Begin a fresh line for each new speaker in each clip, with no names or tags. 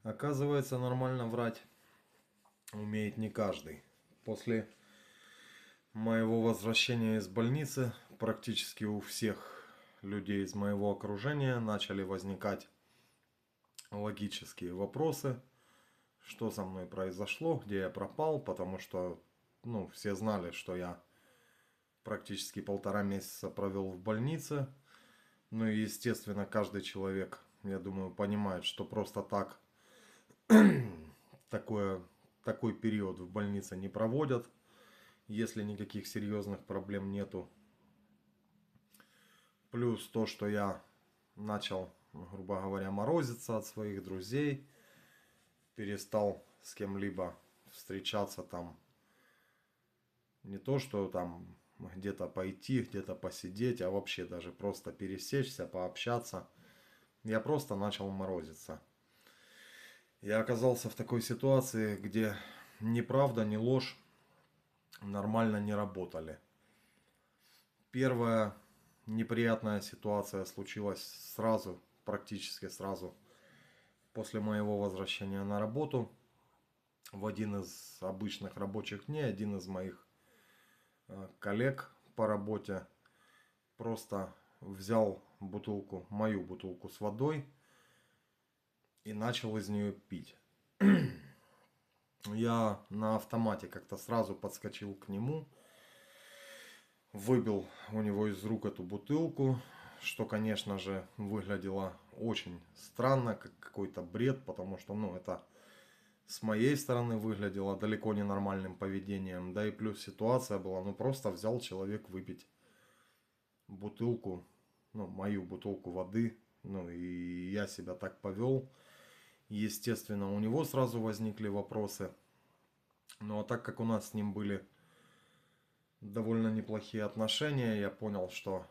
Оказывается, нормально врать умеет не каждый. После моего возвращения из больницы практически у всех людей из моего окружения начали возникать логические вопросы, что со мной произошло, где я пропал, потому что, все знали, что я практически 1,5 месяца провел в больнице. Ну и, естественно, каждый человек, я думаю, понимает, что просто так такой период в больнице не проводят, если никаких серьезных проблем нету. Плюс то, что я начал, грубо говоря, морозиться от своих друзей, перестал с кем-либо встречаться там, не то, что там где-то пойти, где-то посидеть, а вообще даже просто пересечься, пообщаться. Я просто начал морозиться. Я оказался в такой ситуации, где ни правда, ни ложь нормально не работали. Первая неприятная ситуация случилась сразу, практически сразу после моего возвращения на работу. В один из обычных рабочих дней один из моих коллег по работе просто взял мою бутылку с водой и начал из нее пить. Я на автомате как-то сразу подскочил к нему, выбил у него из рук эту бутылку, что, конечно же, выглядело очень странно, как какой-то бред, потому что, это с моей стороны выглядело далеко не нормальным поведением. Да и плюс ситуация была, просто взял человек выпить бутылку, мою бутылку воды, и я себя так повел. Естественно, у него сразу возникли вопросы. Ну а так как у нас с ним были довольно неплохие отношения, я понял, что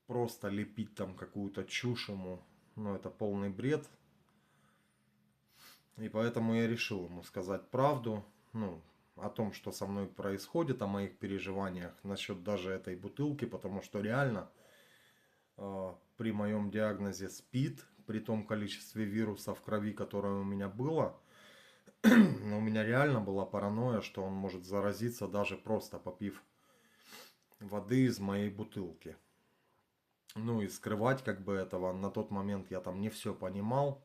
просто лепить там какую-то чушь ему, это полный бред. И поэтому я решил ему сказать правду, о том, что со мной происходит, о моих переживаниях насчет даже этой бутылки, потому что реально при моем диагнозе СПИД, при том количестве вируса в крови, которое у меня было, у меня реально была паранойя, что он может заразиться, даже просто попив воды из моей бутылки. И скрывать этого на тот момент я там не все понимал,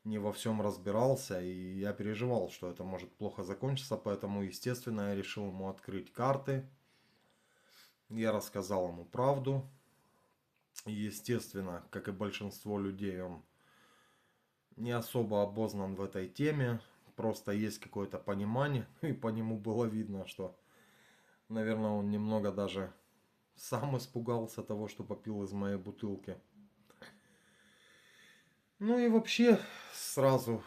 не во всем разбирался, и я переживал, что это может плохо закончиться, поэтому, естественно, я решил ему открыть карты. Я рассказал ему правду. Естественно, как и большинство людей, он не особо обознан в этой теме, просто есть какое-то понимание, и по нему было видно, что, наверное, он немного даже сам испугался того, что попил из моей бутылки. И вообще, сразу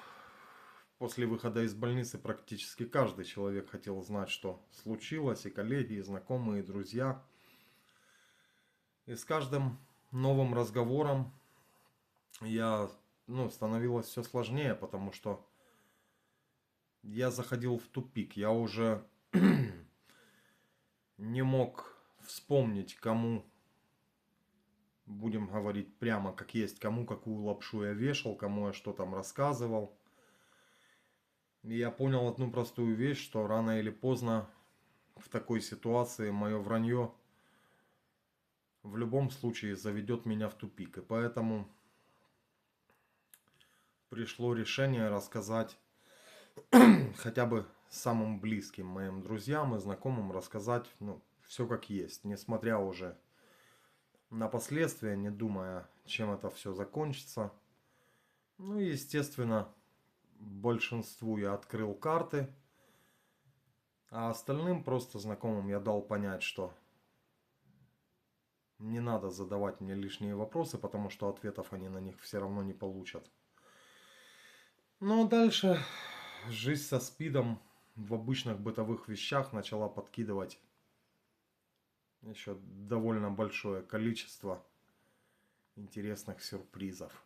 после выхода из больницы практически каждый человек хотел знать, что случилось, и коллеги, и знакомые, и друзья. И с каждым новым разговором становилось все сложнее, потому что я заходил в тупик. Я уже не мог вспомнить, кому, будем говорить прямо как есть, кому какую лапшу я вешал, кому я что там рассказывал. И я понял одну простую вещь, что рано или поздно в такой ситуации мое вранье в любом случае заведет меня в тупик. И поэтому пришло решение рассказать хотя бы самым близким моим друзьям и знакомым, рассказать все как есть, несмотря уже на последствия, не думая, чем это все закончится. И, естественно, большинству я открыл карты, а остальным просто знакомым я дал понять, что не надо задавать мне лишние вопросы, потому что ответов они на них все равно не получат. А дальше жизнь со СПИДом в обычных бытовых вещах начала подкидывать еще довольно большое количество интересных сюрпризов.